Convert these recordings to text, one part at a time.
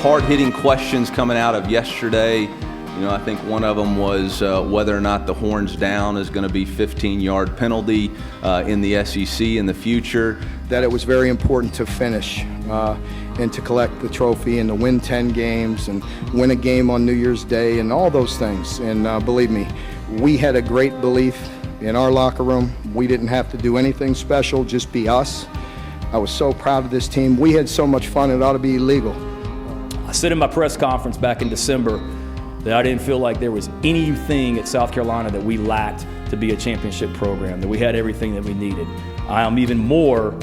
hard-hitting questions coming out of yesterday. I think one of them was whether or not the horns down is going to be 15-yard penalty in the SEC in the future. That it was very important to finish and to collect the trophy and to win 10 games and win a game on New Year's Day and all those things. And believe me, we had a great belief in our locker room. We didn't have to do anything special, just be us. I was so proud of this team. We had so much fun, it ought to be illegal. I said in my press conference back in December that I didn't feel like there was anything at South Carolina that we lacked to be a championship program, that we had everything that we needed. I am even more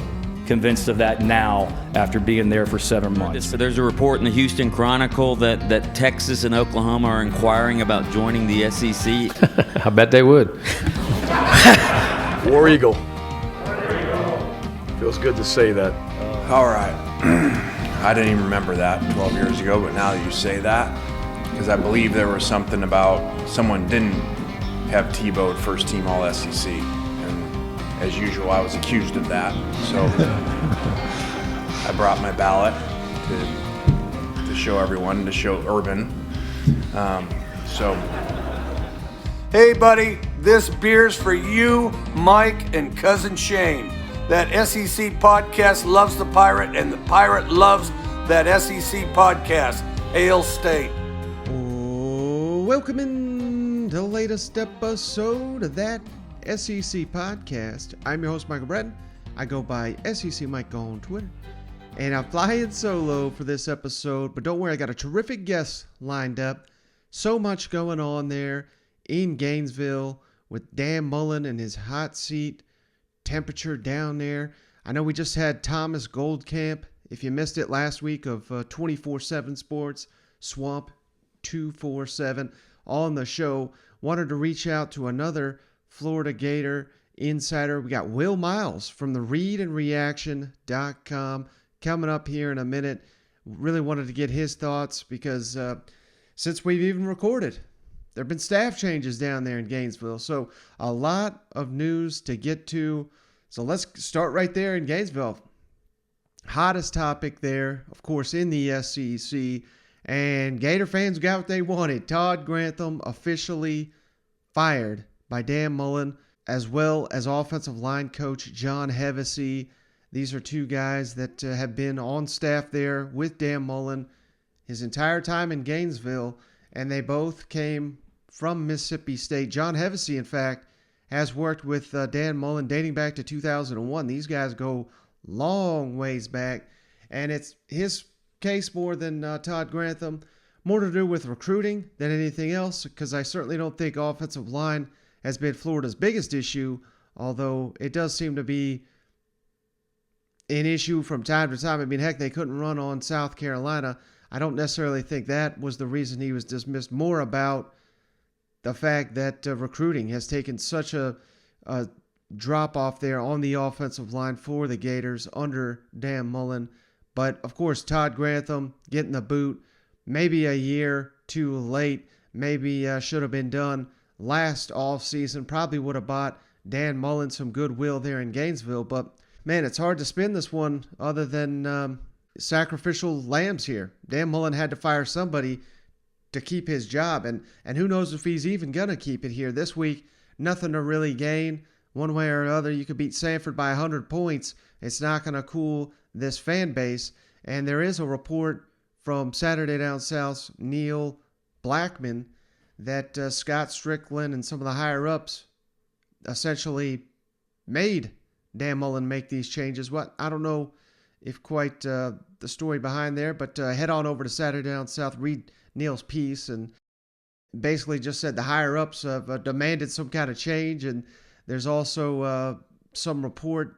convinced of that now after being there for 7 months. There's a report in the Houston Chronicle that Texas and Oklahoma are inquiring about joining the SEC. I bet they would. War Eagle. Feels good to say that. All right. I didn't even remember that 12 years ago, but now that you say that, because I believe there was something about someone didn't have Tebowed first team all SEC, and as usual I was accused of that, so I brought my ballot to show everyone, to show Urban. Hey buddy, this beer's for you, Mike, and cousin Shane. That SEC podcast loves the Pirate, and the Pirate loves that SEC podcast. Hail State. Welcome in to the latest episode of that SEC podcast. I'm your host, Michael Breton. I go by SEC Mike on Twitter. And I'm flying solo for this episode, but don't worry, I got a terrific guest lined up. So much going on there in Gainesville with Dan Mullen and his hot seat temperature down there. I know we just had Thomas Goldcamp, if you missed it last week, of 24/7 Sports, Swamp 247 on the show. Wanted to reach out to another Florida Gator insider. We got Will Miles from the readandreaction.com coming up here in a minute. Really wanted to get his thoughts because since we've even recorded, there have been staff changes down there in Gainesville. So a lot of news to get to. So let's start right there in Gainesville. Hottest topic there, of course, in the SEC. And Gator fans got what they wanted. Todd Grantham officially fired by Dan Mullen, as well as offensive line coach John Hevesy. These are two guys that have been on staff there with Dan Mullen his entire time in Gainesville, and they both came from Mississippi State. John Hevesy, in fact, has worked with Dan Mullen dating back to 2001. These guys go long ways back, and it's his case more than Todd Grantham, more to do with recruiting than anything else, because I certainly don't think offensive line has been Florida's biggest issue, although it does seem to be an issue from time to time. I mean, heck, they couldn't run on South Carolina. I don't necessarily think that was the reason he was dismissed, more about the fact that recruiting has taken such a drop off there on the offensive line for the Gators under Dan Mullen. But, of course, Todd Grantham getting the boot, maybe a year too late, maybe should have been done last offseason. Probably would have bought Dan Mullen some goodwill there in Gainesville. But, man, it's hard to spin this one other than sacrificial lambs here. Dan Mullen had to fire somebody to keep his job. And who knows if he's even going to keep it here. This week, nothing to really gain. One way or another, you could beat Sanford by 100 points. It's not going to cool this fan base. And there is a report from Saturday Down South's Neil Blackman that Scott Strickland and some of the higher-ups essentially made Dan Mullen make these changes. What I don't know if quite the story behind there, but head on over to Saturday Down South, read Neil's piece, and basically just said the higher-ups have demanded some kind of change. And there's also some report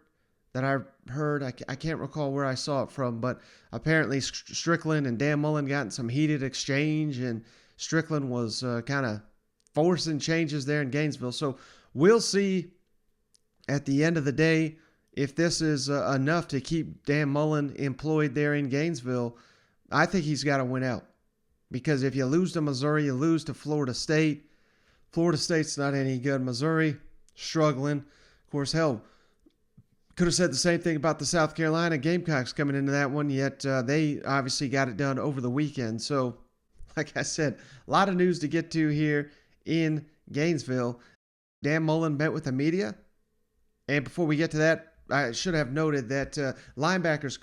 that I heard, I can't recall where I saw it from, but apparently Strickland and Dan Mullen got in some heated exchange, and Strickland was kind of forcing changes there in Gainesville. So we'll see at the end of the day if this is enough to keep Dan Mullen employed there in Gainesville. I think he's got to win out, because if you lose to Missouri, you lose to Florida State. Florida State's not any good. Missouri, struggling. Of course, hell, Could have said the same thing about the South Carolina Gamecocks coming into that one, yet they obviously got it done over the weekend. So, like I said, a lot of news to get to here in Gainesville. Dan Mullen met with the media. And before we get to that, I should have noted that linebackers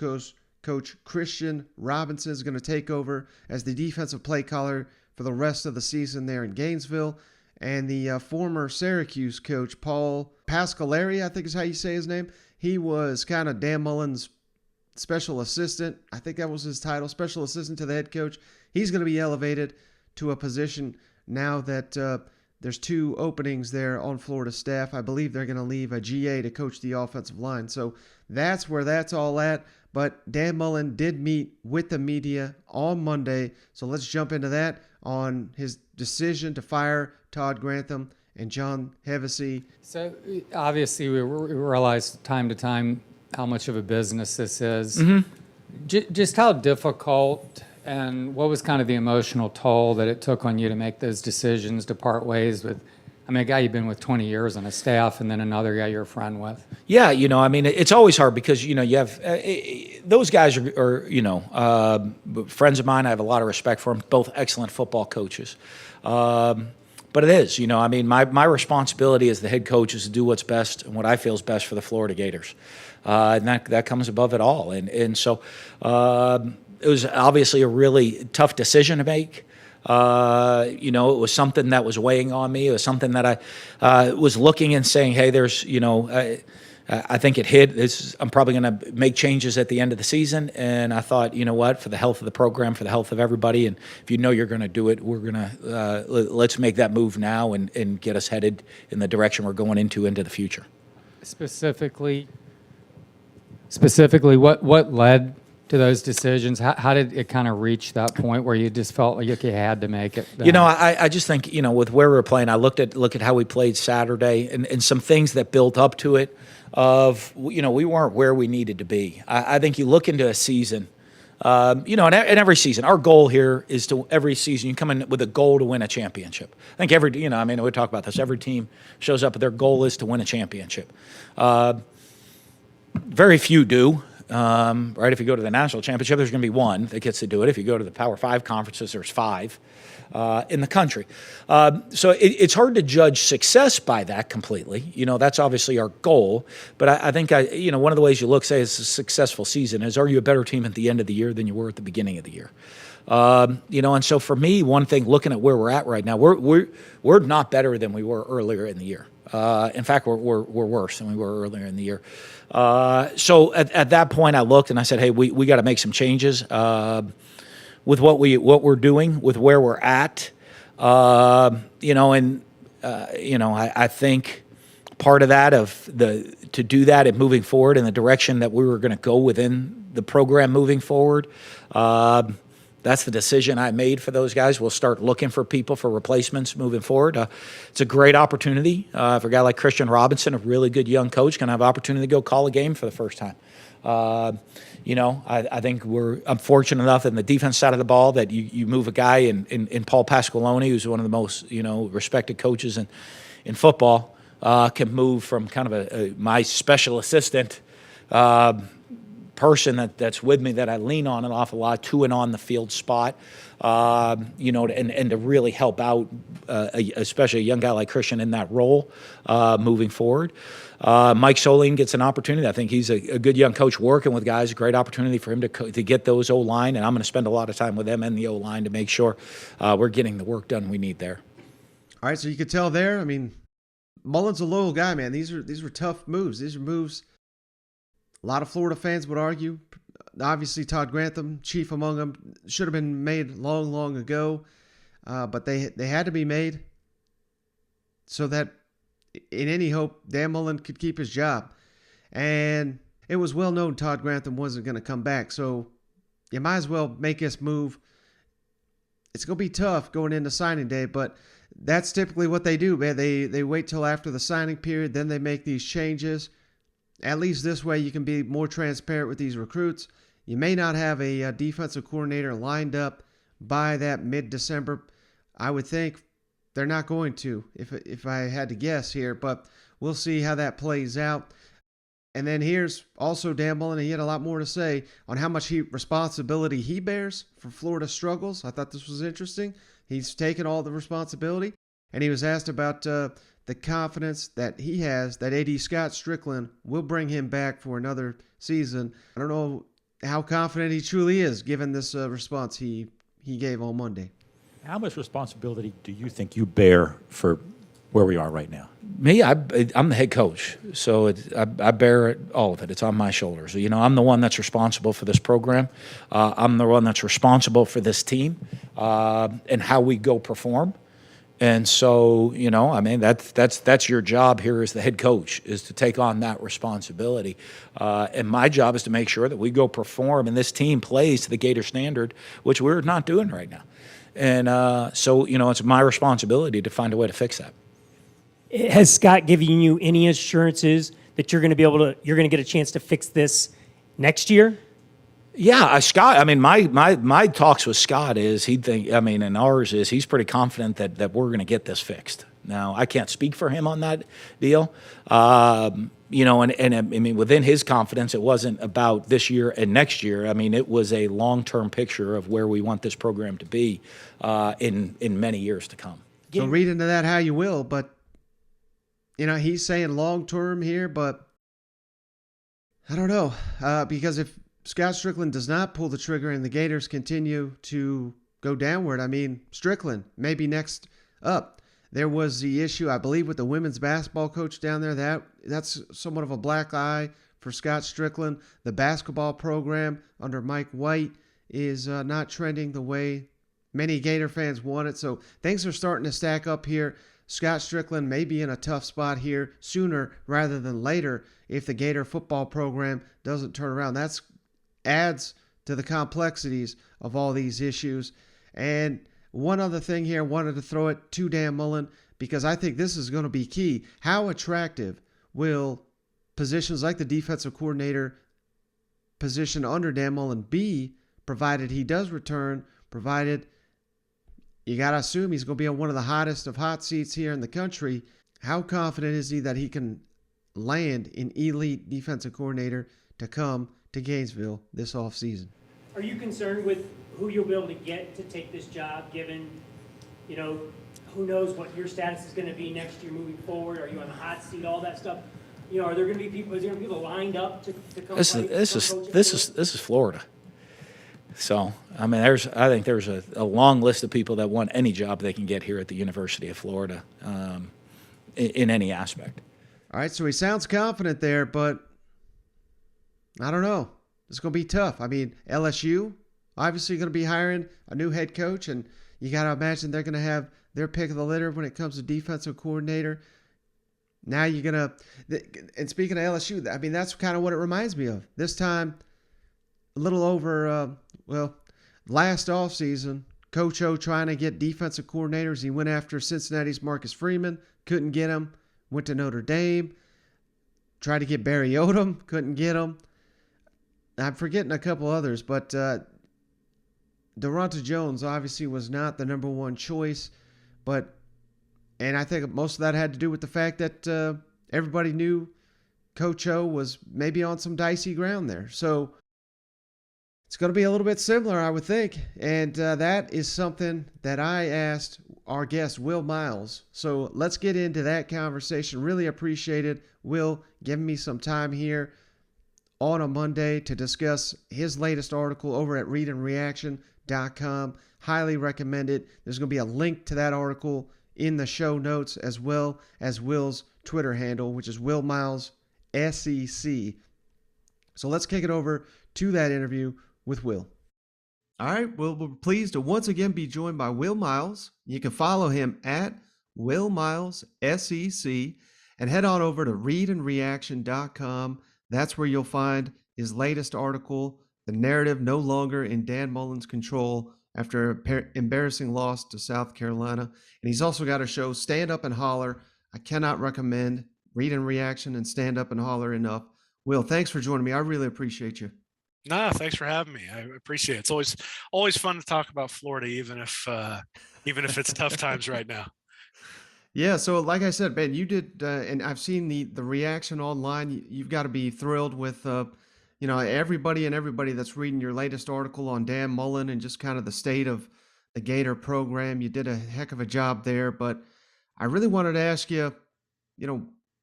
coach Christian Robinson is going to take over as the defensive play caller for the rest of the season there in Gainesville. And the former Syracuse coach, Paul Pasqualari, I think is how you say his name. He was kind of Dan Mullen's special assistant. I think that was his title, special assistant to the head coach. He's going to be elevated to a position now that there's 2 openings there on Florida staff. I believe they're going to leave a GA to coach the offensive line. So that's where that's all at. But Dan Mullen did meet with the media on Monday. So let's jump into that on his decision to fire Todd Grantham and John Hevesy. So obviously we realize time to time how much of a business this is. Just how difficult and what was kind of the emotional toll that it took on you to make those decisions to part ways with, I mean, a guy you've been with 20 years on a staff and then another guy you're a friend with? Yeah, I mean, it's always hard because, you have those guys are friends of mine. I have a lot of respect for them, both excellent football coaches. But it is, I mean, my responsibility as the head coach is to do what's best and what I feel is best for the Florida Gators. And that comes above it all. And so it was obviously a really tough decision to make. It was something that was weighing on me. It was something that I was looking and saying, hey, there's, I think it hit. I'm probably going to make changes at the end of the season. And I thought, you know what, for the health of the program, for the health of everybody, and if you're going to do it, we're going to let's make that move now and get us headed in the direction we're going into the future. Specifically, what led to those decisions? How did it kind of reach that point where you just felt like you had to make it? I just think, with where we were playing, I look at how we played Saturday and some things that built up to it of, we weren't where we needed to be. I think you look into a season, in every season, our goal here is to, every season, you come in with a goal to win a championship. I think we talk about this, every team shows up, their goal is to win a championship. Very few do. Right? If you go to the national championship, there's going to be 1 that gets to do it. If you go to the Power 5 conferences, there's 5 in the country. So it's hard to judge success by that completely. That's obviously our goal. But I think, one of the ways you look, say, it's a successful season is, are you a better team at the end of the year than you were at the beginning of the year? And so for me, one thing, looking at where we're at right now, we're not better than we were earlier in the year. In fact, we're worse than we were earlier in the year. So at that point, I looked and I said, hey, we got to make some changes with what we're doing, with where we're at. I think part of that to do that and moving forward in the direction that we were going to go within the program moving forward. That's the decision I made for those guys. We'll start looking for people for replacements moving forward. It's a great opportunity for a guy like Christian Robinson, a really good young coach, going to have opportunity to go call a game for the first time. I think I'm fortunate enough in the defense side of the ball that you move a guy in Paul Pasqualoni, who's one of the most respected coaches in football, can move from kind of my special assistant person that's with me that I lean on an awful lot to an on the field spot, and to really help out, especially a young guy like Christian in that role moving forward. Mike Soling gets an opportunity. I think he's a good young coach working with guys. Great opportunity for him to get those O-line, and I'm going to spend a lot of time with them and the O-line to make sure we're getting the work done we need there. All right, so you could tell there. I mean, Mullen's a loyal guy, man. These were tough moves. These are moves a lot of Florida fans would argue. Obviously, Todd Grantham, chief among them, should have been made long, long ago. But they had to be made so that in any hope, Dan Mullen could keep his job. And it was well known Todd Grantham wasn't going to come back. So you might as well make this move. It's going to be tough going into signing day, but that's typically what they do, man. They wait till after the signing period, then they make these changes. At least this way you can be more transparent with these recruits. You may not have a defensive coordinator lined up by that mid-December. I would think they're not going to, if I had to guess here, but we'll see how that plays out. And then here's also Dan Mullen. He had a lot more to say on how much responsibility he bears for Florida's struggles. I thought this was interesting. He's taken all the responsibility, and he was asked about the confidence that he has that AD Scott Strickland will bring him back for another season. I don't know how confident he truly is given this response he gave on Monday. How much responsibility do you think you bear for where we are right now? Me, I'm the head coach, so I bear all of it. It's on my shoulders. You know, I'm the one that's responsible for this program. I'm the one that's responsible for this team and how we go perform. And so, you know, I mean, that's your job here as the head coach, is to take on that responsibility. And my job is to make sure that we go perform and this team plays to the Gator standard, which we're not doing right now. And so, you know, it's my responsibility to find a way to fix that. Has Scott given you any assurances that you're going to get a chance to fix this next year? Yeah, Scott. I mean, my talks with Scott is and ours is he's pretty confident that we're going to get this fixed. Now, I can't speak for him on that deal. You know, and I mean, within his confidence, it wasn't about this year and next year. I mean, it was a long-term picture of where we want this program to be in many years to come. So read into that how you will, but you know, he's saying long-term here, but I don't know, because if Scott Strickland does not pull the trigger and the Gators continue to go downward, I mean, Strickland may be next up. There was the issue, I believe, with the women's basketball coach down there. That's somewhat of a black eye for Scott Strickland. The basketball program under Mike White is not trending the way many Gator fans want it. So things are starting to stack up here. Scott Strickland may be in a tough spot here sooner rather than later if the Gator football program doesn't turn around. That adds to the complexities of all these issues. And one other thing here, I wanted to throw it to Dan Mullen because I think this is going to be key. How attractive will positions like the defensive coordinator position under Dan Mullen be, provided he does return, provided you got to assume he's going to be on one of the hottest of hot seats here in the country. How confident is he that he can land an elite defensive coordinator to come to Gainesville this offseason? Are you concerned with who you'll be able to get to take this job, given, you know, who knows what your status is going to be next year moving forward? Are you on the hot seat, all that stuff? You know, are there going to be people? Is there going to be people lined up to come? This is Florida. So, I mean, I think there's a long list of people that want any job they can get here at the University of Florida in any aspect. All right, so he sounds confident there, but I don't know. It's going to be tough. I mean, LSU obviously going to be hiring a new head coach, and you got to imagine they're going to have their pick of the litter when it comes to defensive coordinator. Now you're going to – and speaking of LSU, I mean, that's kind of what it reminds me of. This time, a little over last offseason, Coach O trying to get defensive coordinators. He went after Cincinnati's Marcus Freeman, couldn't get him. Went to Notre Dame, tried to get Barry Odom, couldn't get him. I'm forgetting a couple others, but Deronta Jones obviously was not the number one choice. And I think most of that had to do with the fact that everybody knew Coach O was maybe on some dicey ground there. So it's going to be a little bit similar, I would think. And that is something that I asked our guest, Will Miles. So let's get into that conversation. Really appreciate it. Will giving me some time here on a Monday to discuss his latest article over at readandreaction.com. Highly recommend it. There's going to be a link to that article in the show notes, as well as Will's Twitter handle, which is Will Miles SEC. So let's kick it over to that interview with Will. All right, well, we're pleased to once again be joined by Will Miles. You can follow him at Will Miles SEC and head on over to readandreaction.com. That's where you'll find his latest article, The Narrative No Longer in Dan Mullen's Control After an Embarrassing Loss to South Carolina. And he's also got a show, Stand Up and Holler. I cannot recommend Read and Reaction and Stand Up and Holler enough. Will, thanks for joining me. I really appreciate you. Nah, thanks for having me. I appreciate it. It's always fun to talk about Florida, even if it's tough times right now. Yeah, so like I said, Ben, you did, and I've seen the reaction online. You've got to be thrilled with, everybody and everybody that's reading your latest article on Dan Mullen and just kind of the state of the Gator program. You did a heck of a job there, but I really wanted to ask you,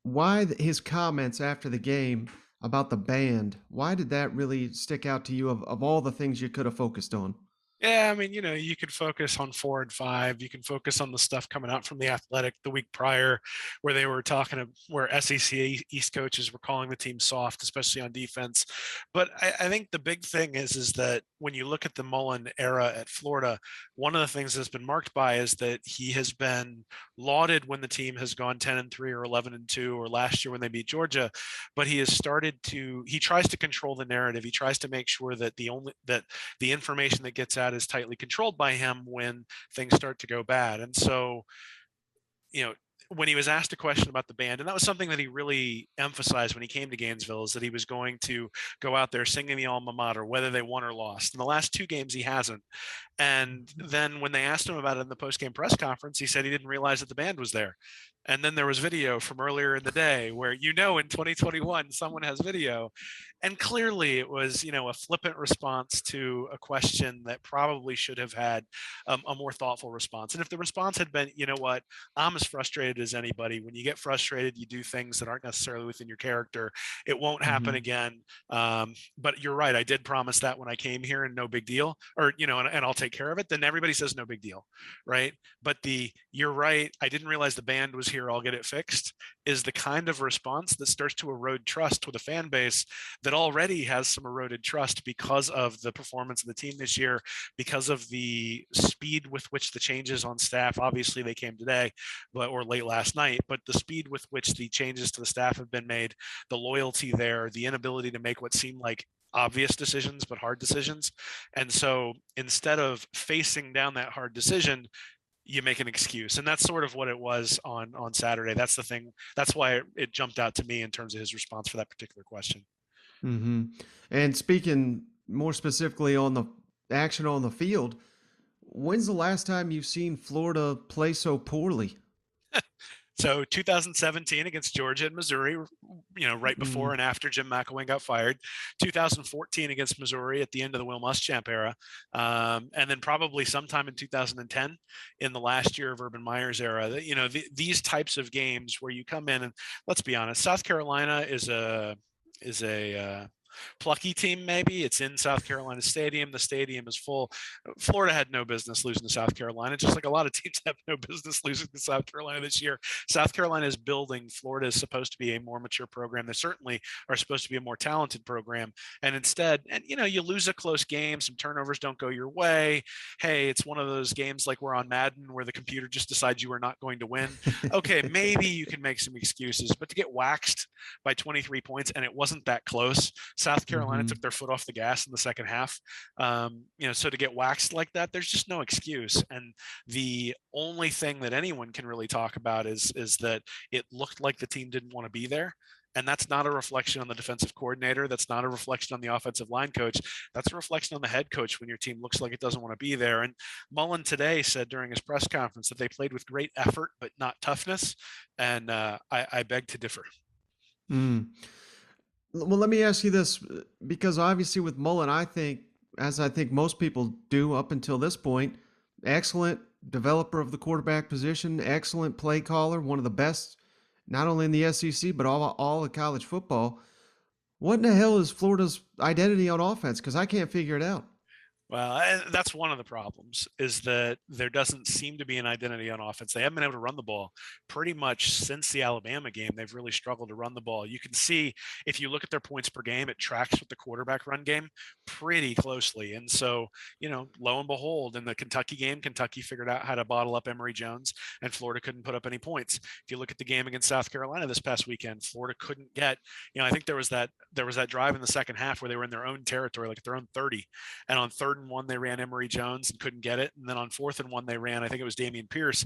why his comments after the game about the band, why did that really stick out to you of all the things you could have focused on? Yeah, I mean, you could focus on 4 and 5. You can focus on the stuff coming out from the Athletic the week prior, where they were where SEC East coaches were calling the team soft, especially on defense. But I think the big thing is that when you look at the Mullen era at Florida, one of the things that's been marked by is that he has been lauded when the team has gone 10-3 or 11-2, or last year when they beat Georgia. But he tries to control the narrative. He tries to make sure that the information that gets out is tightly controlled by him when things start to go bad. And so, when he was asked a question about the band, and that was something that he really emphasized when he came to Gainesville, is that he was going to go out there singing the alma mater, whether they won or lost. In the last 2 games, he hasn't. And then when they asked him about it in the post-game press conference, he said he didn't realize that the band was there. And then there was video from earlier in the day where, in 2021, someone has video. And clearly it was, a flippant response to a question that probably should have had a more thoughtful response. And if the response had been, what, I'm as frustrated as anybody. When you get frustrated, you do things that aren't necessarily within your character. It won't happen again. But you're right. I did promise that when I came here, and no big deal, or, and I'll take care of it. Then everybody says no big deal. Right. But you're right, I didn't realize the band was here, I'll get it fixed, is the kind of response that starts to erode trust with a fan base that already has some eroded trust because of the performance of the team this year, because of the speed with which the changes on staff, obviously they came today, or late last night, but the speed with which the changes to the staff have been made, the loyalty there, the inability to make what seemed like obvious decisions, but hard decisions. And so instead of facing down that hard decision, you make an excuse. And that's sort of what it was on Saturday. That's the thing. That's why it jumped out to me in terms of his response for that particular question. Mm-hmm. And speaking more specifically on the action on the field, when's the last time you've seen Florida play so poorly? So 2017 against Georgia and Missouri, right before and after Jim McElwain got fired. 2014 against Missouri at the end of the Will Muschamp era. And then probably sometime in 2010 in the last year of Urban Meyer's era. These types of games where you come in and, let's be honest, South Carolina is a plucky team. Maybe it's in South Carolina Stadium. The stadium is full. Florida had no business losing to South Carolina, just like a lot of teams have no business losing to South Carolina this year. South Carolina is building. Florida is supposed to be a more mature program. They certainly are supposed to be a more talented program. And instead, you lose a close game, some turnovers don't go your way. Hey, it's one of those games like we're on Madden where the computer just decides you are not going to win. Okay, maybe you can make some excuses, but to get waxed by 23 points, and it wasn't that close. South Carolina took their foot off the gas in the second half. So to get waxed like that, there's just no excuse. And the only thing that anyone can really talk about is that it looked like the team didn't want to be there. And that's not a reflection on the defensive coordinator. That's not a reflection on the offensive line coach. That's a reflection on the head coach when your team looks like it doesn't want to be there. And Mullen today said during his press conference that they played with great effort, but not toughness. And I beg to differ. Well, let me ask you this, because obviously with Mullen, I think most people do up until this point, excellent developer of the quarterback position, excellent play caller, one of the best, not only in the SEC, but all of college football. What in the hell is Florida's identity on offense? Because I can't figure it out. Well, that's one of the problems, is that there doesn't seem to be an identity on offense. They haven't been able to run the ball pretty much since the Alabama game. They've really struggled to run the ball. You can see if you look at their points per game, it tracks with the quarterback run game pretty closely. And so, lo and behold, in the Kentucky game, Kentucky figured out how to bottle up Emory Jones, and Florida couldn't put up any points. If you look at the game against South Carolina this past weekend, Florida couldn't get, I think there was that drive in the second half where they were in their own territory, like their own 30, and on third 3rd and 1, they ran Emory Jones and couldn't get it. And then on 4th and 1, they ran, I think it was Damian Pierce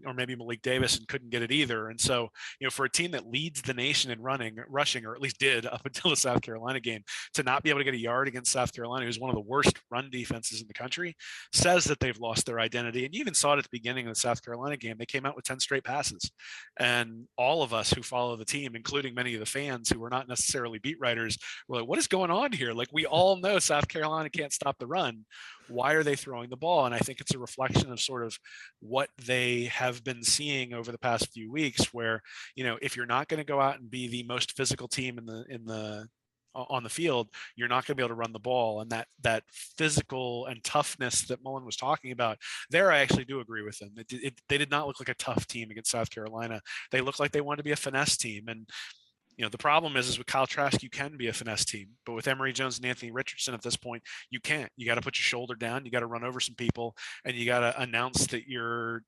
or maybe Malik Davis, and couldn't get it either. And so, for a team that leads the nation in rushing, or at least did up until the South Carolina game, to not be able to get a yard against South Carolina, who's one of the worst run defenses in the country, says that they've lost their identity. And you even saw it at the beginning of the South Carolina game. They came out with 10 straight passes. And all of us who follow the team, including many of the fans who were not necessarily beat writers, were like, what is going on here? Like, we all know South Carolina can't stop the run. Why are they throwing the ball? And I think it's a reflection of sort of what they have been seeing over the past few weeks, where, if you're not going to go out and be the most physical team on the field, you're not going to be able to run the ball. And that physical and toughness that Mullen was talking about there, I actually do agree with him. They did not look like a tough team against South Carolina. They looked like they wanted to be a finesse team. And the problem is with Kyle Trask, you can be a finesse team, but with Emory Jones and Anthony Richardson at this point, you can't. You got to put your shoulder down. You got to run over some people, and you got to announce that you're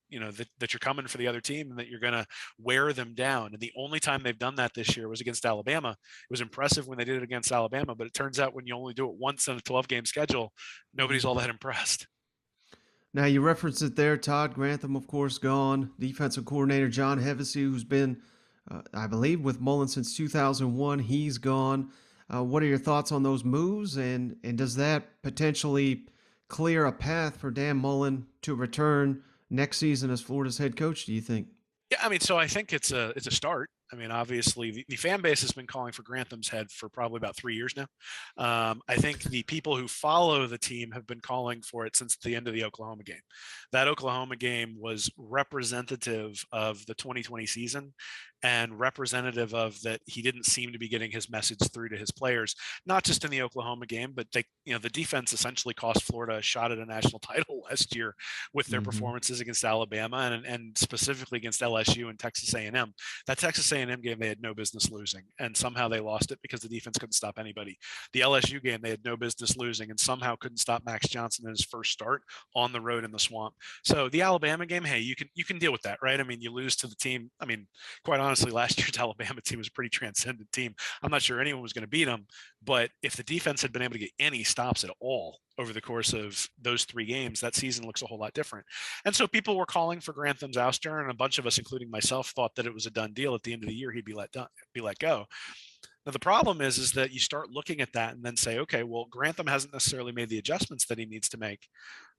coming for the other team and that you're going to wear them down. And the only time they've done that this year was against Alabama. It was impressive when they did it against Alabama, but it turns out when you only do it once in a 12-game schedule, nobody's all that impressed. Now, you referenced it there. Todd Grantham, of course, gone. Defensive coordinator John Hevesy, who's been I believe with Mullen since 2001, he's gone. What are your thoughts on those moves, and does that potentially clear a path for Dan Mullen to return next season as Florida's head coach, do you think? Yeah, so I think it's a start. Obviously, the fan base has been calling for Grantham's head for probably about 3 years now. I think the people who follow the team have been calling for it since the end of the Oklahoma game. That Oklahoma game was representative of the 2020 season and representative of that he didn't seem to be getting his message through to his players, not just in the Oklahoma game, but the defense essentially cost Florida a shot at a national title last year with their performances against Alabama and specifically against LSU and Texas A&M. That Texas A&M game, they had no business losing, and somehow they lost it because the defense couldn't stop anybody. The LSU game, they had no business losing and somehow couldn't stop Max Johnson in his first start on the road in the swamp. So the Alabama game, hey, you can deal with that, right? You lose to the team. Quite honestly, last year's Alabama team was a pretty transcendent team. I'm not sure anyone was going to beat them, but if the defense had been able to get any stops at all over the course of those 3 games, that season looks a whole lot different. And so people were calling for Grantham's ouster, and a bunch of us, including myself, thought that it was a done deal. At the end of the year, he'd be let go. Now, the problem is that you start looking at that and then say, okay, well, Grantham hasn't necessarily made the adjustments that he needs to make,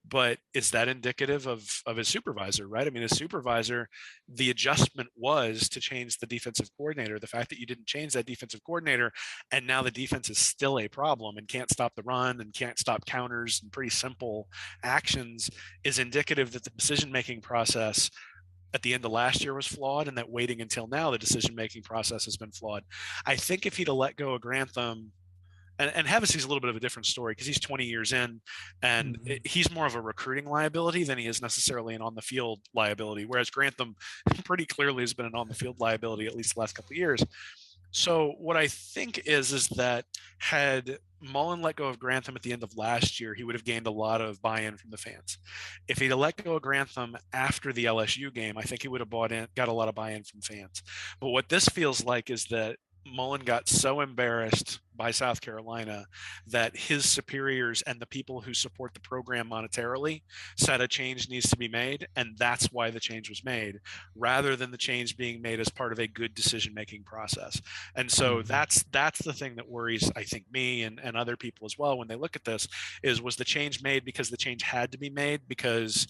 but is that indicative of his supervisor, right? His supervisor, the adjustment was to change the defensive coordinator. The fact that you didn't change that defensive coordinator and now the defense is still a problem and can't stop the run and can't stop counters and pretty simple actions is indicative that the decision-making process at the end of last year was flawed, and that waiting until now, the decision-making process has been flawed. I think if he'd have let go of Grantham, and Hevesy's a little bit of a different story because he's 20 years in, and he's more of a recruiting liability than he is necessarily an on-the-field liability, whereas Grantham pretty clearly has been an on-the-field liability at least the last couple of years. So what I think is that had Mullen let go of Grantham at the end of last year, he would have gained a lot of buy-in from the fans. If he'd have let go of Grantham after the LSU game, I think he would have got a lot of buy-in from fans. But what this feels like is that Mullen got so embarrassed by South Carolina that his superiors and the people who support the program monetarily said a change needs to be made, and that's why the change was made, rather than the change being made as part of a good decision-making process. And so that's the thing that worries, I think, me and other people as well when they look at this, was the change made because the change had to be made because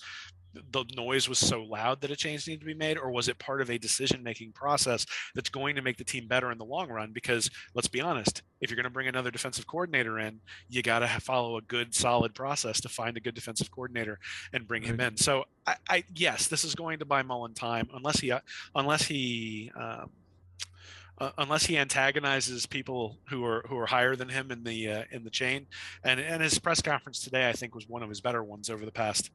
the noise was so loud that a change needed to be made, or was it part of a decision-making process that's going to make the team better in the long run? Because let's be honest, if you're going to bring another defensive coordinator in, you got to follow a good, solid process to find a good defensive coordinator and bring him in. So yes, this is going to buy Mullen time unless he antagonizes people who are higher than him in the chain. And his press conference today, I think, was one of his better ones over the past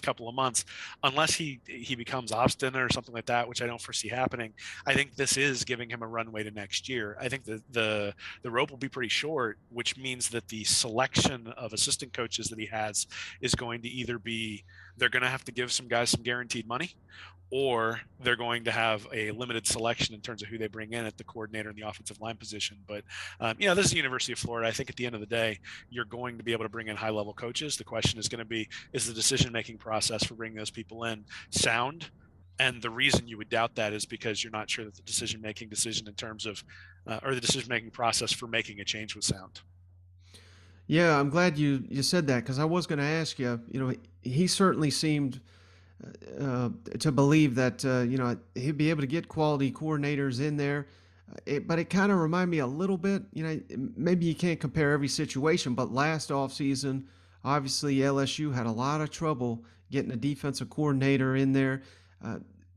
couple of months. Unless he becomes obstinate or something like that, which I don't foresee happening, I think this is giving him a runway to next year. I think the rope will be pretty short, which means that the selection of assistant coaches that he has is going to either be, they're going to have to give some guys some guaranteed money, or they're going to have a limited selection in terms of who they bring bring in at the coordinator and the offensive line position. But, this is the University of Florida. I think at the end of the day, you're going to be able to bring in high-level coaches. The question is going to be, is the decision-making process for bringing those people in sound? And the reason you would doubt that is because you're not sure that the decision-making decision in terms of, or the decision-making process for making a change was sound. Yeah, I'm glad you said that, because I was going to ask you. He certainly seemed to believe that he'd be able to get quality coordinators in there. But it kind of reminded me a little bit. Maybe you can't compare every situation, but last offseason, obviously LSU had a lot of trouble getting a defensive coordinator in there.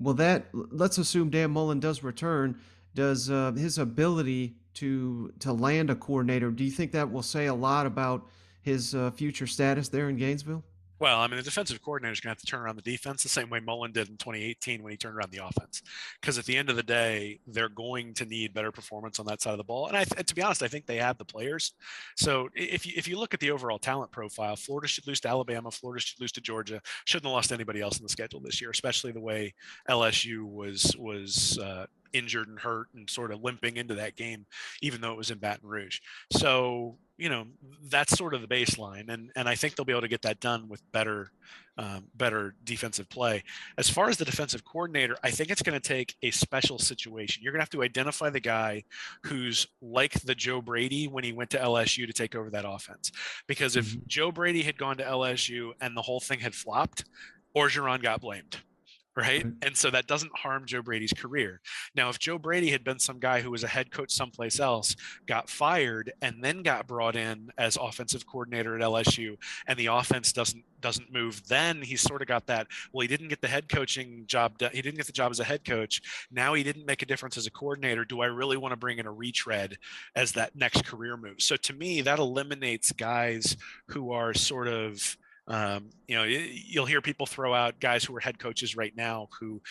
Let's assume Dan Mullen does return. Does his ability to land a coordinator, do you think that will say a lot about his future status there in Gainesville? Well, the defensive coordinator is going to have to turn around the defense the same way Mullen did in 2018 when he turned around the offense. Because at the end of the day, they're going to need better performance on that side of the ball. And to be honest, I think they have the players. So if you look at the overall talent profile, Florida should lose to Alabama, Florida should lose to Georgia, shouldn't have lost anybody else in the schedule this year, especially the way LSU was injured and hurt and sort of limping into that game, even though it was in Baton Rouge. So, that's sort of the baseline. And I think they'll be able to get that done with better defensive play. As far as the defensive coordinator, I think it's going to take a special situation. You're going to have to identify the guy who's like the Joe Brady when he went to LSU to take over that offense. Because if Joe Brady had gone to LSU and the whole thing had flopped, Orgeron got blamed. Right. And so that doesn't harm Joe Brady's career. Now, if Joe Brady had been some guy who was a head coach someplace else, got fired, and then got brought in as offensive coordinator at LSU, and the offense doesn't move, then he's sort of got that, well, he didn't get the head coaching job. He didn't get the job as a head coach. Now he didn't make a difference as a coordinator. Do I really want to bring in a retread as that next career move? So to me, that eliminates guys who are sort of, you'll hear people throw out guys who are head coaches right now who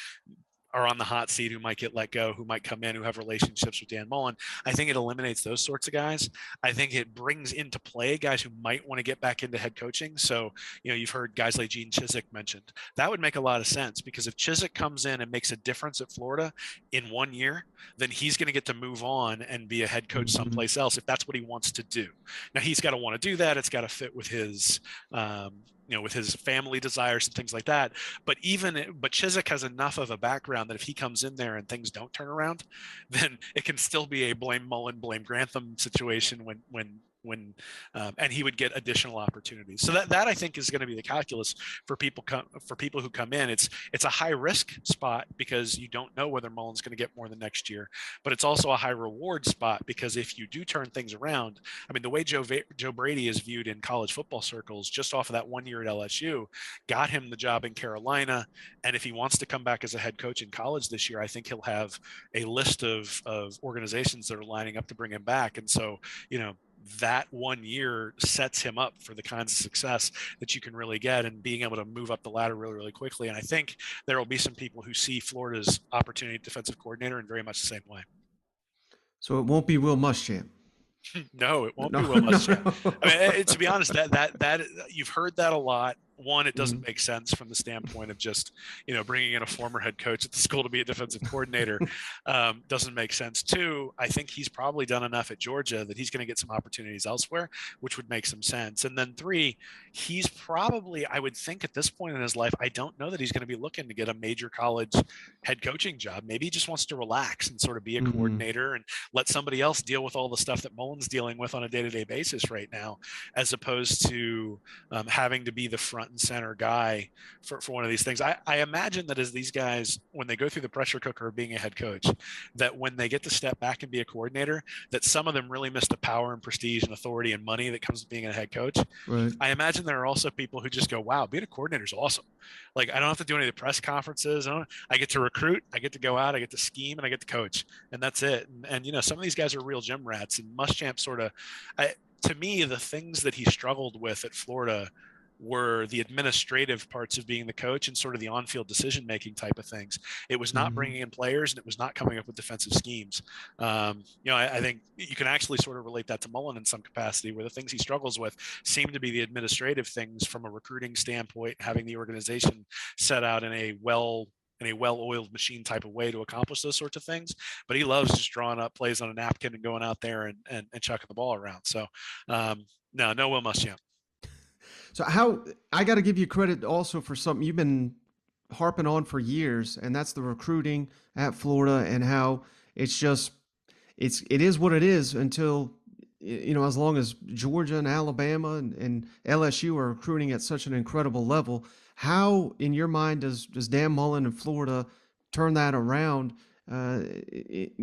are on the hot seat, who might get let go, who might come in, who have relationships with Dan Mullen. I think it eliminates those sorts of guys. I think it brings into play guys who might want to get back into head coaching. So, you've heard guys like Gene Chizik mentioned. That would make a lot of sense, because if Chizik comes in and makes a difference at Florida in 1 year, then he's going to get to move on and be a head coach someplace else if that's what he wants to do. Now, he's got to want to do that. It's got to fit with his with his family desires and things like that. But Chizik has enough of a background that if he comes in there and things don't turn around, then it can still be a blame Mullen, blame Grantham situation and he would get additional opportunities. So that I think is going to be the calculus for people who come in. It's a high risk spot because you don't know whether Mullen's going to get more than next year, but it's also a high reward spot because if you do turn things around, the way Joe Brady is viewed in college football circles, just off of that 1 year at LSU, got him the job in Carolina. And if he wants to come back as a head coach in college this year, I think he'll have a list of organizations that are lining up to bring him back. And so, that 1 year sets him up for the kinds of success that you can really get and being able to move up the ladder really, really quickly. And I think there will be some people who see Florida's opportunity at defensive coordinator in very much the same way. So it won't be Will Muschamp. No, it won't be Will Muschamp. To be honest, that you've heard that a lot. One, it doesn't make sense from the standpoint of just, bringing in a former head coach at the school to be a defensive coordinator doesn't make sense. Two, I think he's probably done enough at Georgia that he's going to get some opportunities elsewhere, which would make some sense. And then three, he's probably, I would think at this point in his life, I don't know that he's going to be looking to get a major college head coaching job. Maybe he just wants to relax and sort of be a coordinator and let somebody else deal with all the stuff that Mullen's dealing with on a day-to-day basis right now, as opposed to having to be the front and center guy for one of these things. I imagine that as these guys, when they go through the pressure cooker of being a head coach, that when they get to step back and be a coordinator, that some of them really miss the power and prestige and authority and money that comes with being a head coach. Right. I imagine there are also people who just go, wow, being a coordinator is awesome. Like, I don't have to do any of the press conferences. I get to recruit, I get to go out, I get to scheme, and I get to coach, and that's it. And some of these guys are real gym rats, and Muschamp to me, the things that he struggled with at Florida were the administrative parts of being the coach and sort of the on-field decision-making type of things. It was not bringing in players, and it was not coming up with defensive schemes. I think you can actually sort of relate that to Mullen in some capacity, where the things he struggles with seem to be the administrative things from a recruiting standpoint, having the organization set out in a well in a well-oiled machine type of way to accomplish those sorts of things. But he loves just drawing up plays on a napkin and going out there and chucking the ball around. So no Will Muschamp. So I got to give you credit also for something you've been harping on for years, and that's the recruiting at Florida and how it is what it is until, as long as Georgia and Alabama and LSU are recruiting at such an incredible level. How, in your mind, does Dan Mullen in Florida turn that around it's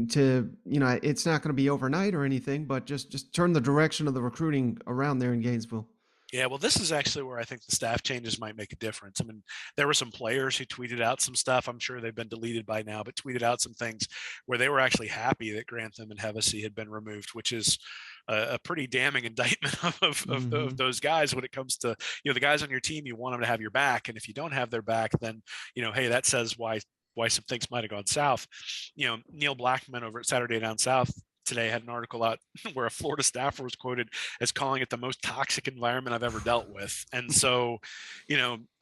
not going to be overnight or anything, but just turn the direction of the recruiting around there in Gainesville? Yeah, well, this is actually where I think the staff changes might make a difference. I mean, there were some players who tweeted out some stuff. I'm sure they've been deleted by now, but tweeted out some things where they were actually happy that Grantham and Hevesy had been removed, which is a pretty damning indictment of those guys when it comes to, the guys on your team. You want them to have your back. And if you don't have their back, then, hey, that says why some things might have gone south. Neil Blackman over at Saturday Down South today had an article out where a Florida staffer was quoted as calling it the most toxic environment I've ever dealt with. And so,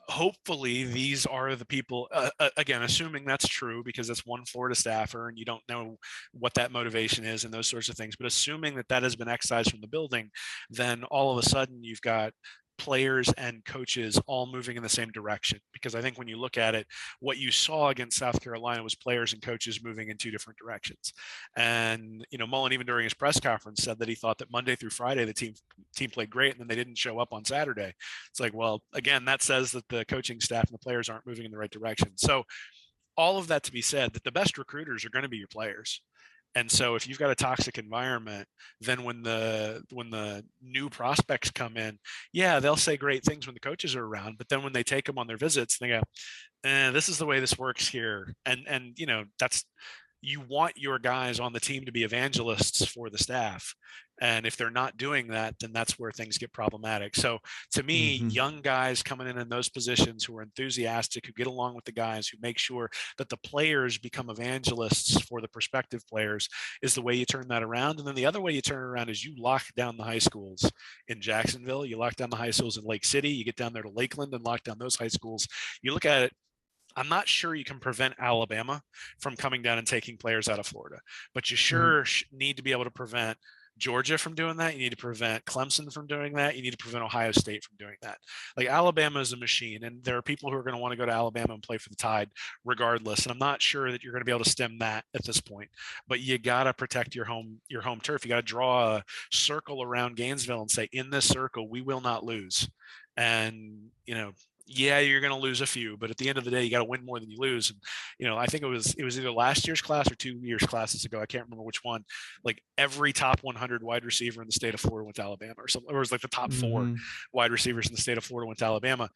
hopefully these are the people, again, assuming that's true, because that's one Florida staffer and you don't know what that motivation is and those sorts of things. But assuming that has been excised from the building, then all of a sudden you've got players and coaches all moving in the same direction. Because I think when you look at it, what you saw against South Carolina was players and coaches moving in two different directions. And, Mullen, even during his press conference, said that he thought that Monday through Friday, the team played great, and then they didn't show up on Saturday. It's like, well, again, that says that the coaching staff and the players aren't moving in the right direction. So all of that to be said, that the best recruiters are going to be your players. And so if you've got a toxic environment, then when the new prospects come in, yeah, they'll say great things when the coaches are around, but then when they take them on their visits, they go, this is the way this works here. And that's, you want your guys on the team to be evangelists for the staff. And if they're not doing that, then that's where things get problematic. So to me, young guys coming in those positions who are enthusiastic, who get along with the guys, who make sure that the players become evangelists for the prospective players is the way you turn that around. And then the other way you turn it around is you lock down the high schools in Jacksonville. You lock down the high schools in Lake City. You get down there to Lakeland and lock down those high schools. You look at it, I'm not sure you can prevent Alabama from coming down and taking players out of Florida, but you sure need to be able to prevent Georgia from doing that. You need to prevent Clemson from doing that. You need to prevent Ohio State from doing that. Like, Alabama is a machine, and there are people who are going to want to go to Alabama and play for the Tide regardless. And I'm not sure that you're going to be able to stem that at this point, but you got to protect your home turf. You got to draw a circle around Gainesville and say, in this circle, we will not lose. And, yeah, you're going to lose a few, but at the end of the day, you got to win more than you lose. And, I think it was either last year's class or 2 years classes ago. I can't remember which one. Like, every top 100 wide receiver in the state of Florida went to Alabama, or something. Or it was like the top 4 wide receivers in the state of Florida went to Alabama.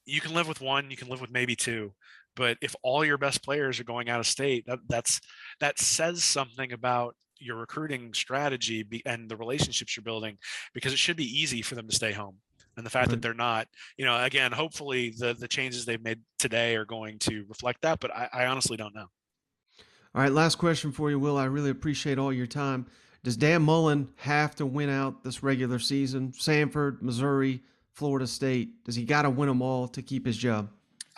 You can live with one, you can live with maybe 2, but if all your best players are going out of state, that says something about your recruiting strategy and the relationships you're building, because it should be easy for them to stay home. And the fact that they're not, again, hopefully the changes they've made today are going to reflect that, but I honestly don't know. All right, last question for you, Will. I really appreciate all your time. Does Dan Mullen have to win out this regular season? Samford, Missouri, Florida State. Does he got to win them all to keep his job?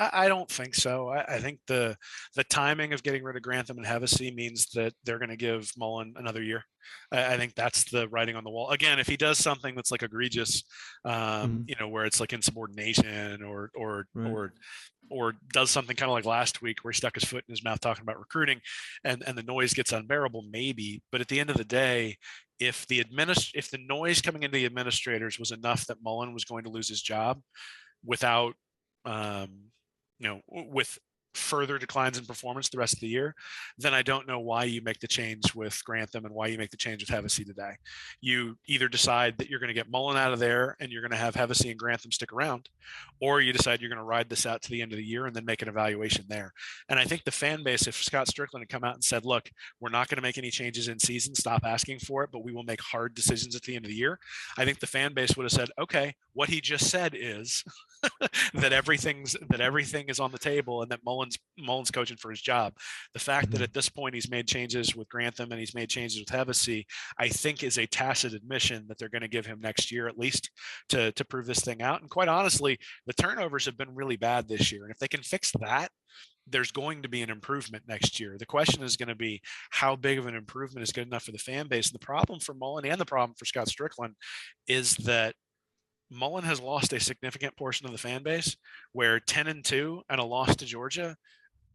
I don't think so. I think the timing of getting rid of Grantham and Hevesy means that they're going to give Mullen another year. I think that's the writing on the wall. Again, if he does something that's like egregious, where it's like insubordination or does something kind of like last week where he stuck his foot in his mouth talking about recruiting and the noise gets unbearable, maybe. But at the end of the day, if the noise coming into the administrators was enough that Mullen was going to lose his job without with further declines in performance the rest of the year, then I don't know why you make the change with Grantham and why you make the change with Hevesy today. You either decide that you're going to get Mullen out of there and you're going to have Hevesy and Grantham stick around, or you decide you're going to ride this out to the end of the year and then make an evaluation there. And I think the fan base, if Scott Strickland had come out and said, look, we're not going to make any changes in season, stop asking for it, but we will make hard decisions at the end of the year, I think the fan base would have said, okay, what he just said is that everything is on the table and that Mullen's coaching for his job. The fact that at this point he's made changes with Grantham and he's made changes with Hevesy, I think is a tacit admission that they're going to give him next year at least to prove this thing out. And quite honestly, the turnovers have been really bad this year. And if they can fix that, there's going to be an improvement next year. The question is going to be how big of an improvement is good enough for the fan base. And the problem for Mullen and the problem for Scott Strickland is that Mullen has lost a significant portion of the fan base, where 10-2 and a loss to Georgia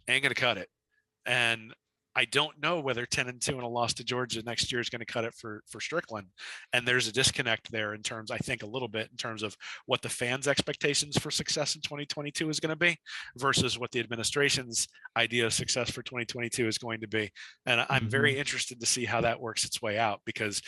ain't going to cut it. And I don't know whether 10-2 and a loss to Georgia next year is going to cut it for Strickland. And there's a disconnect there in terms, I think, a little bit in terms of what the fans' expectations for success in 2022 is going to be versus what the administration's idea of success for 2022 is going to be. And I'm very interested to see how that works its way out, because,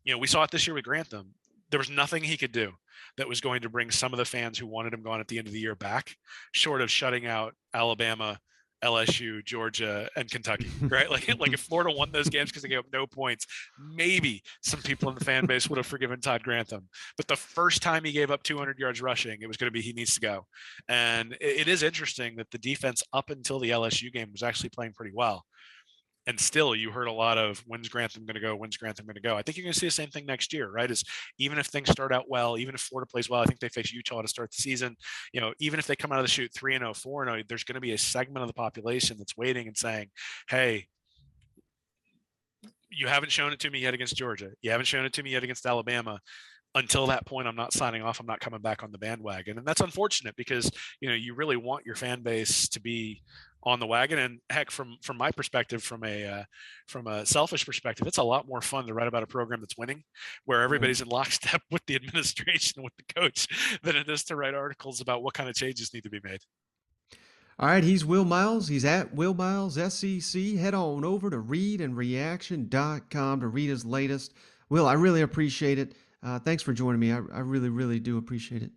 you know, we saw it this year with Grantham. There was nothing he could do that was going to bring some of the fans who wanted him gone at the end of the year back, short of shutting out Alabama, LSU, Georgia, and Kentucky, right? Like if Florida won those games because they gave up no points, maybe some people in the fan base would have forgiven Todd Grantham. But the first time he gave up 200 yards rushing, it was going to be he needs to go. And it is interesting that the defense up until the LSU game was actually playing pretty well. And still, you heard a lot of when's Grantham going to go? When's Grantham going to go? I think you're going to see the same thing next year, right? Is even if things start out well, even if Florida plays well, I think they face Utah to start the season. You know, even if they come out of the chute 3-0, 4-0, there's going to be a segment of the population that's waiting and saying, "Hey, you haven't shown it to me yet against Georgia. You haven't shown it to me yet against Alabama. Until that point, I'm not signing off. I'm not coming back on the bandwagon." And that's unfortunate because, you know, you really want your fan base to be on the wagon. And heck, from my perspective, from a selfish perspective, it's a lot more fun to write about a program that's winning, where everybody's in lockstep with the administration, with the coach, than it is to write articles about what kind of changes need to be made. All right, he's Will Miles. He's at Will Miles SEC. Head on over to readandreaction.com to read his latest. Will, I really appreciate it. Thanks for joining me. I really, really do appreciate it.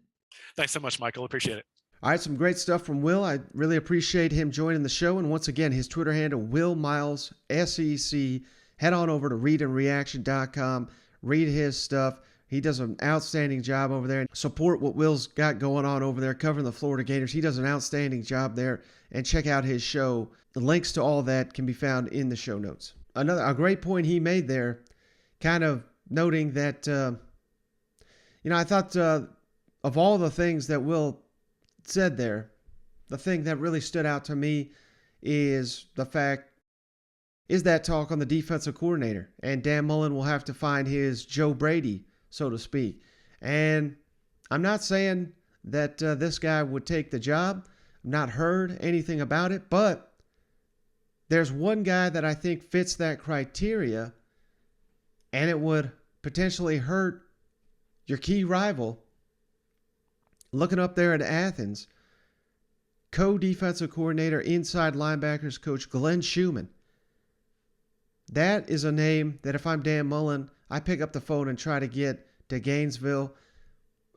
Thanks so much, Michael. Appreciate it. All right, some great stuff from Will. I really appreciate him joining the show. And once again, his Twitter handle, Will Miles SEC. Head on over to readandreaction.com. Read his stuff. He does an outstanding job over there. Support what Will's got going on over there, covering the Florida Gators. He does an outstanding job there. And check out his show. The links to all that can be found in the show notes. A great point he made there, kind of noting that, I thought of all the things that Will said there, the thing that really stood out to me is that talk on the defensive coordinator. And Dan Mullen will have to find his Joe Brady, so to speak. And I'm not saying that this guy would take the job. I've not heard anything about it, but there's one guy that I think fits that criteria, and it would potentially hurt your key rival. Looking up there at Athens, co-defensive coordinator, inside linebackers coach Glenn Schumann. That is a name that if I'm Dan Mullen, I pick up the phone and try to get to Gainesville.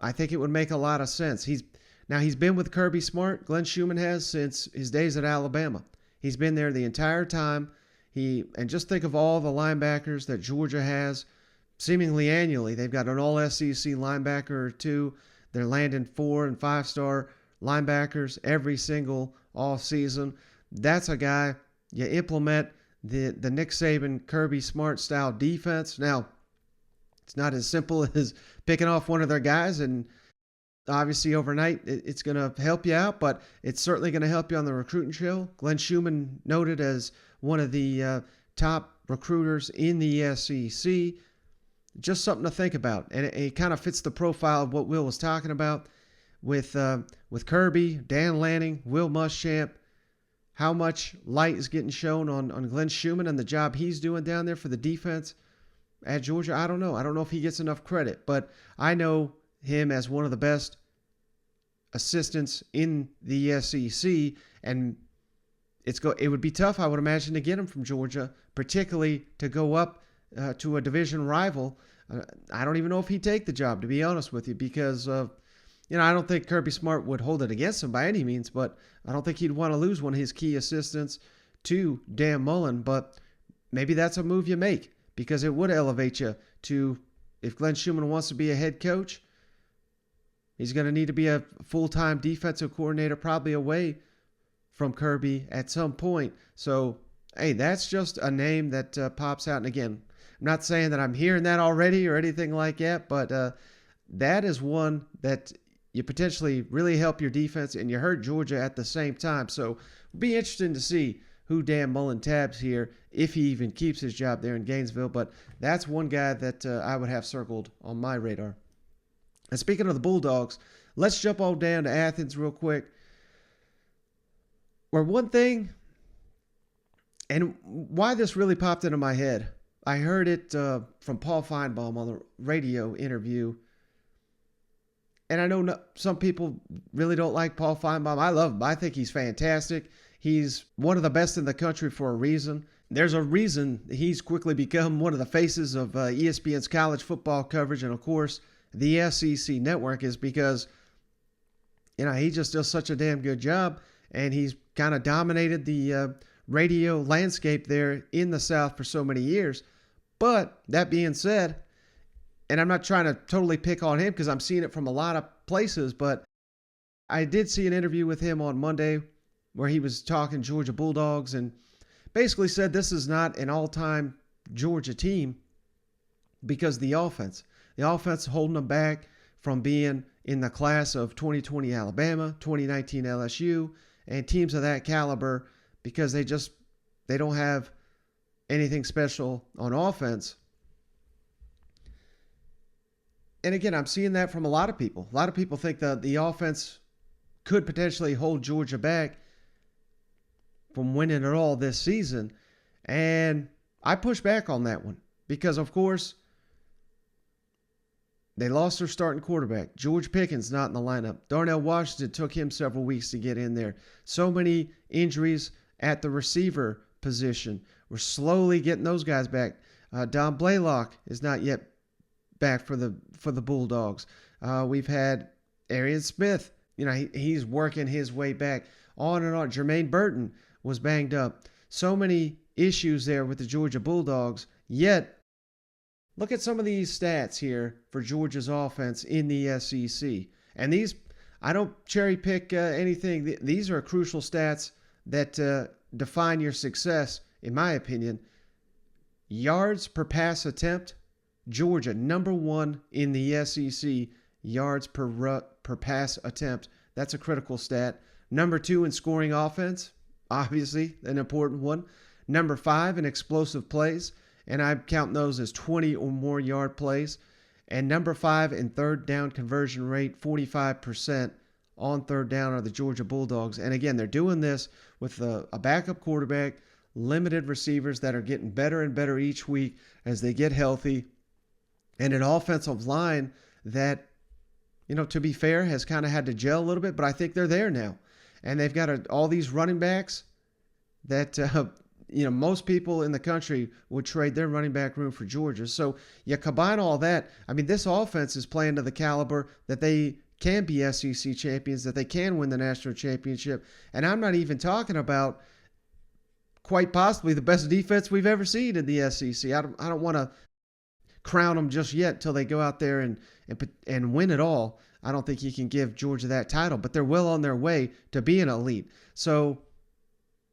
I think it would make a lot of sense. He's been with Kirby Smart, Glenn Schumann has, since his days at Alabama. He's been there the entire time. And just think of all the linebackers that Georgia has seemingly annually. They've got an all-SEC linebacker or two. They're landing 4- and 5-star linebackers every single off season. That's a guy you implement the Nick Saban, Kirby Smart style defense. Now, it's not as simple as picking off one of their guys, and obviously overnight it's going to help you out, but it's certainly going to help you on the recruiting trail. Glenn Schumann noted as one of the top recruiters in the SEC. Just something to think about, and it kind of fits the profile of what Will was talking about with Kirby, Dan Lanning, Will Muschamp. How much light is getting shown on Glenn Schumann and the job he's doing down there for the defense at Georgia? I don't know. I don't know if he gets enough credit, but I know him as one of the best assistants in the SEC, and it would be tough, I would imagine, to get him from Georgia, particularly to go up to a division rival. I don't even know if he'd take the job, to be honest with you, because I don't think Kirby Smart would hold it against him by any means, but I don't think he'd want to lose one of his key assistants to Dan Mullen. But maybe that's a move you make, because it would elevate you to, if Glenn Schumann wants to be a head coach, He's going to need to be a full-time defensive coordinator, probably away from Kirby at some point. So, hey, that's just a name that pops out. And again, I'm not saying that I'm hearing that already or anything like that, but that is one that you potentially really help your defense, and you hurt Georgia at the same time. So it'll be interesting to see who Dan Mullen tabs here, if he even keeps his job there in Gainesville. But that's one guy that I would have circled on my radar. And speaking of the Bulldogs, let's jump on down to Athens real quick. Where one thing, and why this really popped into my head, I heard it from Paul Feinbaum on the radio interview. And I know some people really don't like Paul Feinbaum. I love him. I think he's fantastic. He's one of the best in the country for a reason. There's a reason he's quickly become one of the faces of ESPN's college football coverage. And, of course, the SEC network is because, he just does such a damn good job. And he's kind of dominated the radio landscape there in the South for so many years. But that being said, and I'm not trying to totally pick on him because I'm seeing it from a lot of places, but I did see an interview with him on Monday where he was talking Georgia Bulldogs and basically said this is not an all-time Georgia team because the offense holding them back from being in the class of 2020 Alabama, 2019 LSU, and teams of that caliber because they don't have anything special on offense. And again, I'm seeing that from a lot of people. A lot of people think that the offense could potentially hold Georgia back from winning it all this season. And I push back on that one because, of course, they lost their starting quarterback. George Pickens not in the lineup. Darnell Washington took him several weeks to get in there. So many injuries at the receiver position. We're slowly getting those guys back. Don Blaylock is not yet back for the Bulldogs. We've had Arian Smith. He's working his way back. On and on. Jermaine Burton was banged up. So many issues there with the Georgia Bulldogs. Yet, look at some of these stats here for Georgia's offense in the SEC. And these, I don't cherry pick anything. These are crucial stats that define your success, in my opinion. Yards per pass attempt. Georgia, number one in the SEC, yards per pass attempt. That's a critical stat. Number two in scoring offense, obviously an important one. Number 5 in explosive plays, and I count those as 20 or more yard plays. And number 5 in third down conversion rate, 45% on third down are the Georgia Bulldogs. And again, they're doing this with a backup quarterback, limited receivers that are getting better and better each week as they get healthy, and an offensive line that, to be fair, has kind of had to gel a little bit, but I think they're there now. And they've got all these running backs that, most people in the country would trade their running back room for Georgia. So you combine all that. I mean, this offense is playing to the caliber that they can be SEC champions, that they can win the national championship. And I'm not even talking about quite possibly the best defense we've ever seen in the SEC. I don't want to crown them just yet until they go out there and win it all. I don't think you can give Georgia that title, but they're well on their way to being elite. So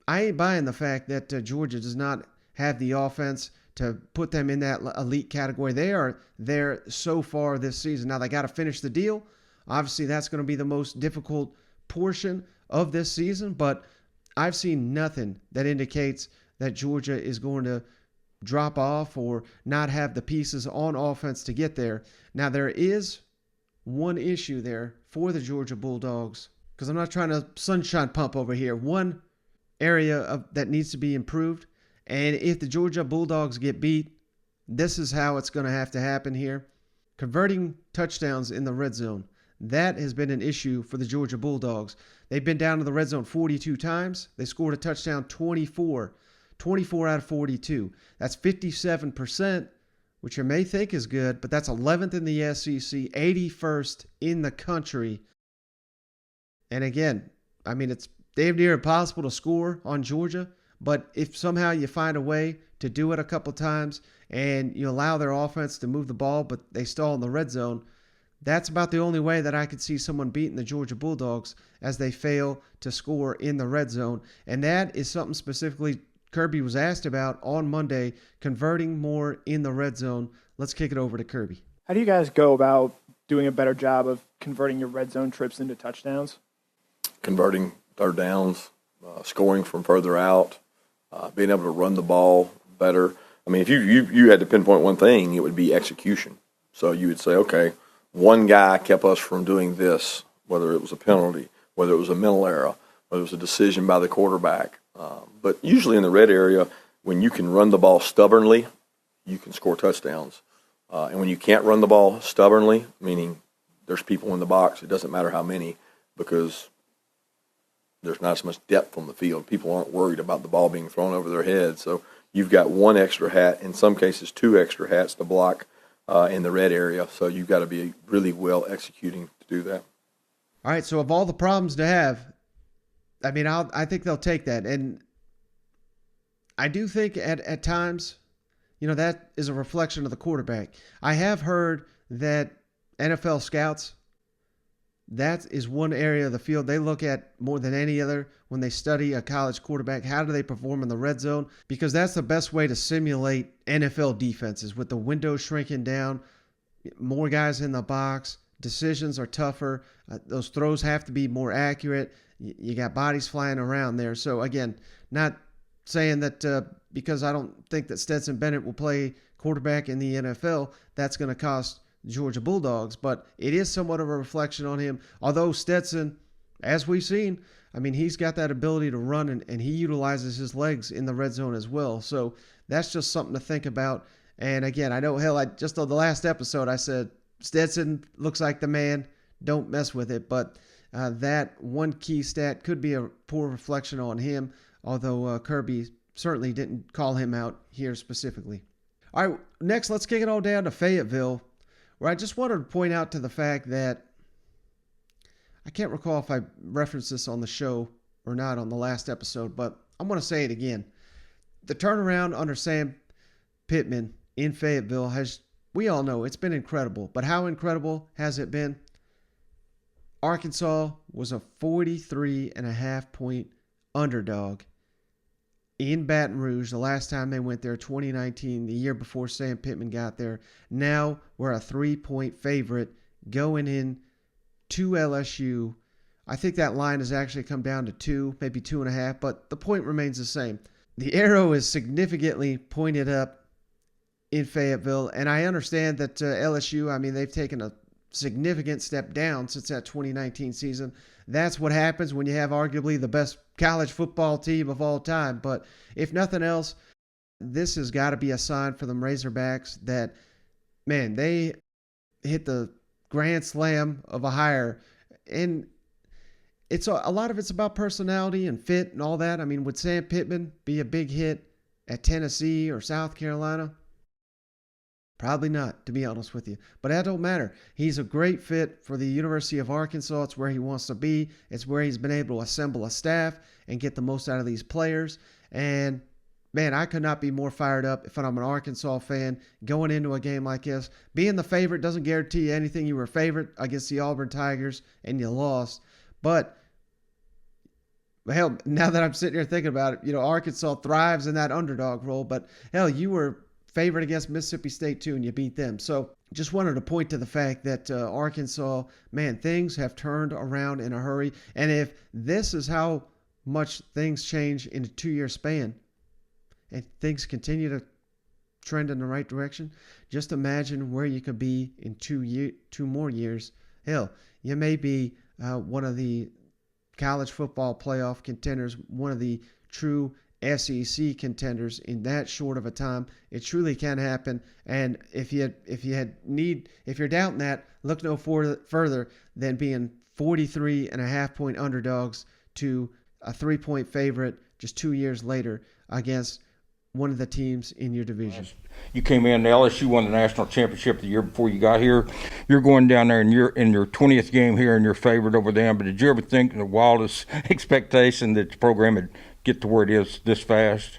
I ain't buying the fact that Georgia does not have the offense to put them in that elite category. They are there so far this season. Now they got to finish the deal. Obviously, that's going to be the most difficult portion of this season, but I've seen nothing that indicates that Georgia is going to drop off or not have the pieces on offense to get there. Now, there is one issue there for the Georgia Bulldogs, because I'm not trying to sunshine pump over here. One area that needs to be improved, and if the Georgia Bulldogs get beat, this is how it's going to have to happen here. Converting touchdowns in the red zone. That has been an issue for the Georgia Bulldogs. They've been down to the red zone 42 times. They scored a touchdown 24 out of 42. That's 57%, which you may think is good, but that's 11th in the SEC, 81st in the country. And again, I mean, it's damn near impossible to score on Georgia, but if somehow you find a way to do it a couple times and you allow their offense to move the ball, but they stall in the red zone, That's about the only way that I could see someone beating the Georgia Bulldogs, as they fail to score in the red zone. And that is something specifically Kirby was asked about on Monday, converting more in the red zone. Let's kick it over to Kirby. How do you guys go about doing a better job of converting your red zone trips into touchdowns? Converting third downs, scoring from further out, being able to run the ball better. I mean, if you had to pinpoint one thing, it would be execution. So you would say, okay, one guy kept us from doing this, whether it was a penalty, whether it was a mental error, whether it was a decision by the quarterback. But usually in the red area, when you can run the ball stubbornly, you can score touchdowns. And when you can't run the ball stubbornly, meaning there's people in the box, it doesn't matter how many, because there's not as much depth on the field. People aren't worried about the ball being thrown over their heads. So you've got one extra hat, in some cases two extra hats to block in the red area. So you've got to be really well executing to do that. All right, so of all the problems to have, I mean, I think they'll take that. And I do think at times, that is a reflection of the quarterback. I have heard that NFL scouts, that is one area of the field they look at more than any other when they study a college quarterback. How do they perform in the red zone? Because that's the best way to simulate NFL defenses, with the window shrinking down, more guys in the box, decisions are tougher, those throws have to be more accurate, you got bodies flying around there. So again, not saying that because I don't think that Stetson Bennett will play quarterback in the NFL, that's going to cost Georgia Bulldogs, but it is somewhat of a reflection on him. Although Stetson, as we've seen, I mean, he's got that ability to run, and he utilizes his legs in the red zone as well. So that's just something to think about. And again, I know, just on the last episode, I said Stetson looks like the man, don't mess with it. But that one key stat could be a poor reflection on him, although Kirby certainly didn't call him out here specifically. All right, next, let's kick it all down to Fayetteville, where I just wanted to point out to the fact that I can't recall if I referenced this on the show or not on the last episode, but I'm going to say it again. The turnaround under Sam Pittman in Fayetteville has, we all know, it's been incredible. But how incredible has it been? Arkansas was a 43.5-point underdog in Baton Rouge the last time they went there, 2019, the year before Sam Pittman got there. Now we're a 3-point favorite going in to LSU. I think that line has actually come down to 2, maybe 2.5, but the point remains the same. The arrow is significantly pointed up in Fayetteville, and I understand that LSU, I mean, they've taken a significant step down since that 2019 season. That's what happens when you have arguably the best college football team of all time. But if nothing else, this has got to be a sign for them Razorbacks that, man, they hit the grand slam of a hire. And it's a lot of it's about personality and fit and all that. I mean, would Sam Pittman be a big hit at Tennessee or South Carolina? Probably not, to be honest with you. But that don't matter. He's a great fit for the University of Arkansas. It's where he wants to be. It's where he's been able to assemble a staff and get the most out of these players. And, man, I could not be more fired up if I'm an Arkansas fan going into a game like this. Being the favorite doesn't guarantee you anything. You were a favorite against the Auburn Tigers and you lost. But, hell, now that I'm sitting here thinking about it, Arkansas thrives in that underdog role. But, hell, you were favored against Mississippi State too, and you beat them. So just wanted to point to the fact that Arkansas, man, things have turned around in a hurry. And if this is how much things change in a 2-year span and things continue to trend in the right direction, just imagine where you could be in 2 more years. Hell, you may be one of the college football playoff contenders, one of the true SEC contenders in that short of a time. It truly can happen. And if you're doubting that, look no further than being 43.5-point underdogs to a 3-point favorite just 2 years later against one of the teams in your division. You came in, LSU won the national championship the year before you got here. You're going down there and you're in your 20th game here and you're favored over them. But did you ever think in the wildest expectation that the program would get to where it is this fast?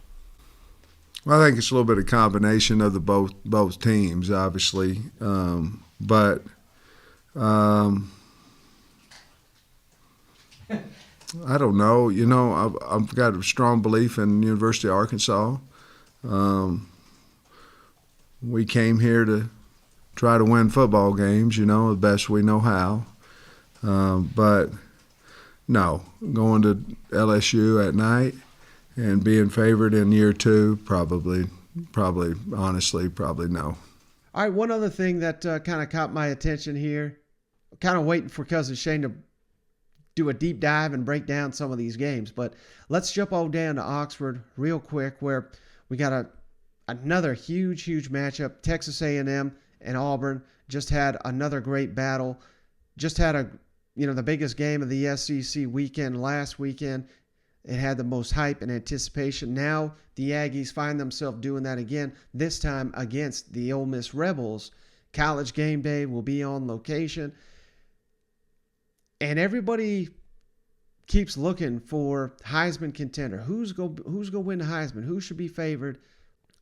Well, I think it's a little bit of combination of the both teams, obviously. But I don't know. You know, I've got a strong belief in the University of Arkansas. We came here to try to win football games, you know, the best we know how. But no, going to LSU at night and being favored in year two, probably honestly, probably no. All right, one other thing that kind of caught my attention here, kind of waiting for Cousin Shane to do a deep dive and break down some of these games. But let's jump all down to Oxford real quick, where we got another huge matchup. Texas A&M and Auburn just had another great battle. Just had the biggest game of the SEC weekend last weekend. It had the most hype and anticipation. Now the Aggies find themselves doing that again, this time against the Ole Miss Rebels. College game day will be on location. And everybody keeps looking for Heisman contender. Who's going to win the Heisman? Who should be favored?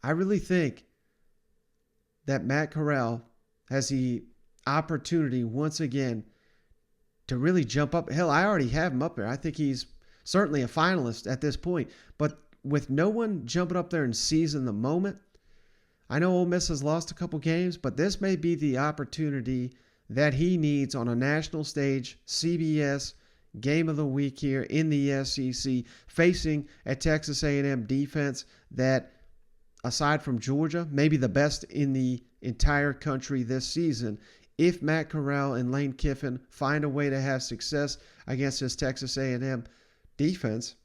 I really think that Matt Corral has the opportunity once again to really jump up. Hell, I already have him up there. I think he's certainly a finalist at this point. But with no one jumping up there and seizing the moment, I know Ole Miss has lost a couple games, but this may be the opportunity that he needs on a national stage, CBS, game of the week here in the SEC, facing a Texas A&M defense that, aside from Georgia, maybe the best in the entire country this season. If Matt Corral and Lane Kiffin find a way to have success against this Texas A&M defense,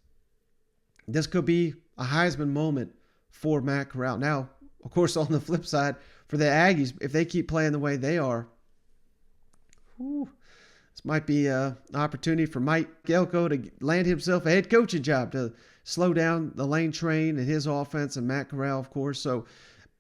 this could be a Heisman moment for Matt Corral. Now, of course, on the flip side, for the Aggies, if they keep playing the way they are, this might be an opportunity for Mike Elko to land himself a head coaching job, to slow down the Lane train and his offense, and Matt Corral, of course. So,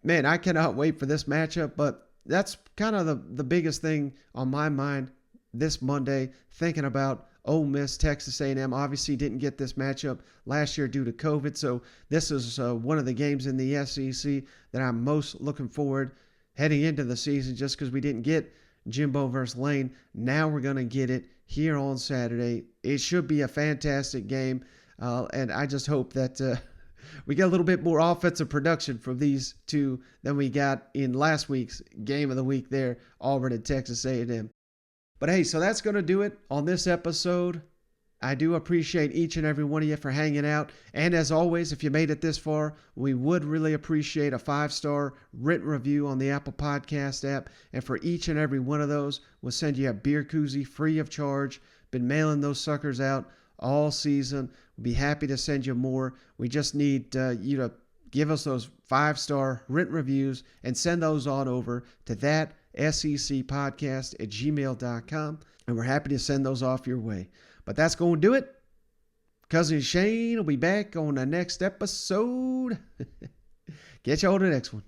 man, I cannot wait for this matchup. But that's kind of the biggest thing on my mind this Monday, thinking about Ole Miss, Texas A&M. Obviously didn't get this matchup last year due to COVID. So this is one of the games in the SEC that I'm most looking forward heading into the season, just because we didn't get Jimbo versus Lane. Now we're going to get it here on Saturday. It should be a fantastic game, and I just hope that we get a little bit more offensive production from these two than we got in last week's game of the week there, Auburn and Texas A&M. But hey, so that's going to do it on this episode. I do appreciate each and every one of you for hanging out. And as always, if you made it this far, we would really appreciate a 5-star written review on the Apple Podcast app. And for each and every one of those, we'll send you a beer koozie free of charge. Been mailing those suckers out all season. We'll be happy to send you more. We just need you to give us those 5-star written reviews and send those on over to that secpodcast@gmail.com. And we're happy to send those off your way. But that's going to do it. Cousin Shane will be back on the next episode. Catch you on the next one.